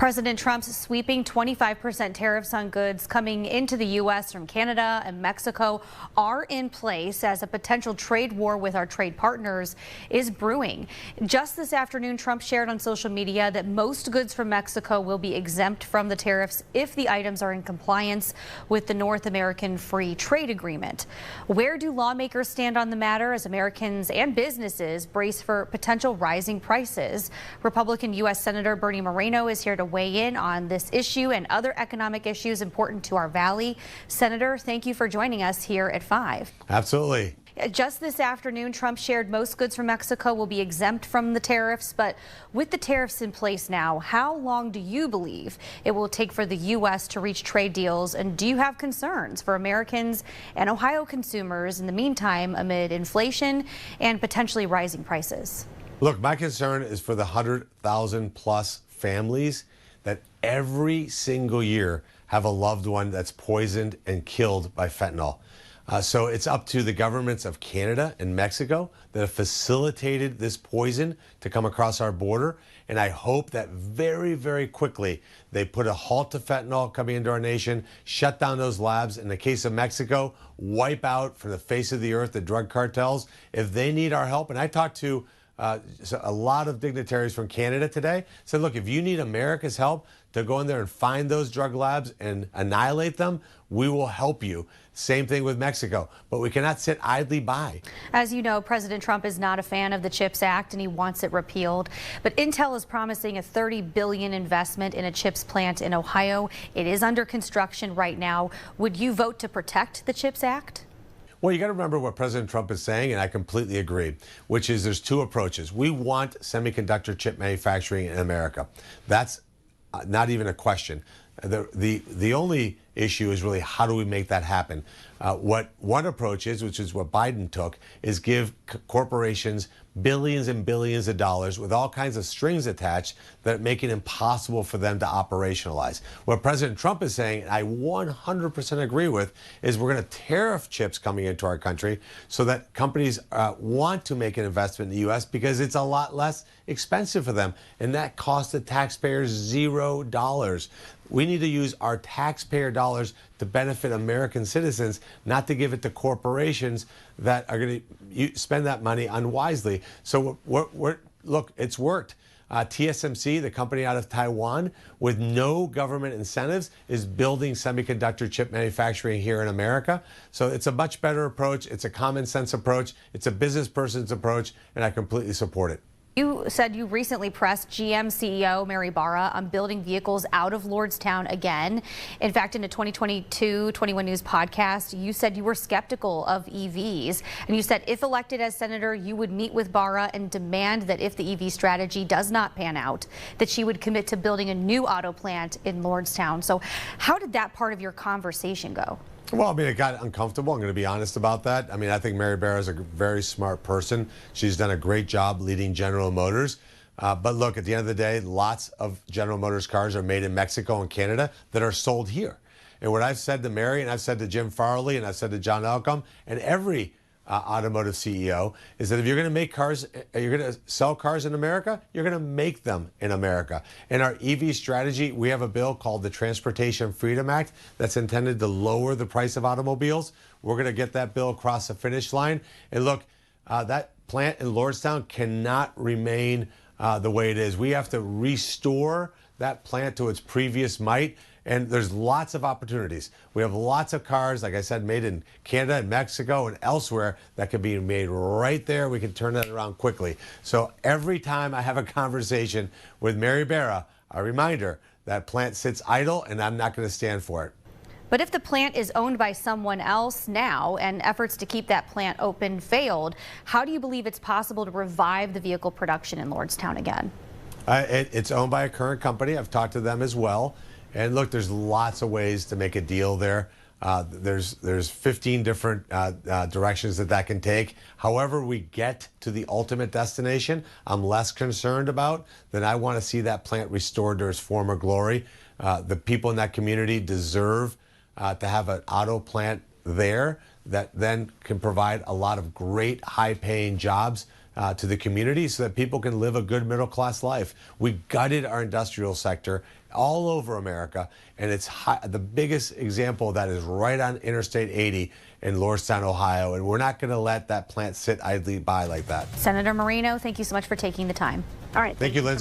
President Trump's sweeping 25% tariffs on goods coming into the U.S. from Canada and Mexico are in place as a potential trade war with our trade partners is brewing. Just this afternoon, Trump shared on social media that most goods from Mexico will be exempt from the tariffs if the items are in compliance with the North American Free Trade Agreement. Where do lawmakers stand on the matter as Americans and businesses brace for potential rising prices? Republican U.S. Senator Bernie Moreno is here to weigh in on this issue and other economic issues important to our valley. Senator, thank you for joining us here at 5. Absolutely. Just this afternoon, Trump shared most goods from Mexico will be exempt from the tariffs. But with the tariffs in place now, how long do you believe it will take for the U.S. to reach trade deals? And do you have concerns for Americans and Ohio consumers in the meantime amid inflation and potentially rising prices? Look, my concern is for the 100,000 plus families that every single year have a loved one that's poisoned and killed by fentanyl. So it's up to the governments of Canada and Mexico that have facilitated this poison to come across our border. And I hope that very, very quickly they put a halt to fentanyl coming into our nation, shut down those labs. In the case of Mexico, wipe out from the face of the earth the drug cartels. If they need our help, and I talked to a lot of dignitaries from Canada today, said, look, if you need America's help to go in there and find those drug labs and annihilate them, we will help you. Same thing with Mexico, but we cannot sit idly by. As you know, President Trump is not a fan of the CHIPS Act and he wants it repealed. But Intel is promising a $30 billion investment in a CHIPS plant in Ohio. It is under construction right now. Would you vote to protect the CHIPS Act? Well, you got to remember what President Trump is saying, and I completely agree, which is there's two approaches. We want semiconductor chip manufacturing in America. That's not even a question. The only issue is really how do we make that happen? What one approach is, which is what Biden took, is give corporations billions and billions of dollars with all kinds of strings attached that make it impossible for them to operationalize. What President Trump is saying, and I 100% agree with, is we're going to tariff chips coming into our country so that companies want to make an investment in the U.S. because it's a lot less expensive for them, and that costs the taxpayers $0. We need to use our taxpayer dollars to benefit American citizens, not to give it to corporations that are going to spend that money unwisely. So look, it's worked. TSMC, the company out of Taiwan, with no government incentives, is building semiconductor chip manufacturing here in America. So it's a much better approach. It's a common sense approach. It's a business person's approach, and I completely support it. You said you recently pressed GM CEO Mary Barra on building vehicles out of Lordstown again. In fact, in a 2022 21 News podcast, you said you were skeptical of EVs. And you said if elected as senator, you would meet with Barra and demand that if the EV strategy does not pan out, that she would commit to building a new auto plant in Lordstown. So how did that part of your conversation go? Well, I mean, it got uncomfortable. I'm going to be honest about that. I mean, I think Mary Barra is a very smart person. She's done a great job leading General Motors. But look, at the end of the day, lots of General Motors cars are made in Mexico and Canada that are sold here. And what I've said to Mary, and I've said to Jim Farley, and I've said to John Elcom, and every automotive CEO, is that if you're going to make cars, you're going to sell cars in America, you're going to make them in America. In our EV strategy, we have a bill called the Transportation Freedom Act that's intended to lower the price of automobiles. We're going to get that bill across the finish line. And look, that plant in Lordstown cannot remain the way it is. We have to restore that plant to its previous might. And there's lots of opportunities. We have lots of cars, like I said, made in Canada and Mexico and elsewhere that can be made right there. We can turn that around quickly. So every time I have a conversation with Mary Barra, I remind her that plant sits idle and I'm not going to stand for it. But if the plant is owned by someone else now and efforts to keep that plant open failed, how do you believe it's possible to revive the vehicle production in Lordstown again? It's owned by a current company. I've talked to them as well. And look, there's lots of ways to make a deal there. There's 15 different directions that can take. However we get to the ultimate destination, I'm less concerned about. Then I want to see that plant restored to its former glory. The people in that community deserve to have an auto plant there that then can provide a lot of great high-paying jobs to the community so that people can live a good middle-class life. We gutted our industrial sector all over America, and it's the biggest example of that is right on Interstate 80 in Lordstown, Ohio, and we're not going to let that plant sit idly by like that. Senator Moreno, thank you so much for taking the time. All right. Thank you, Lindsay.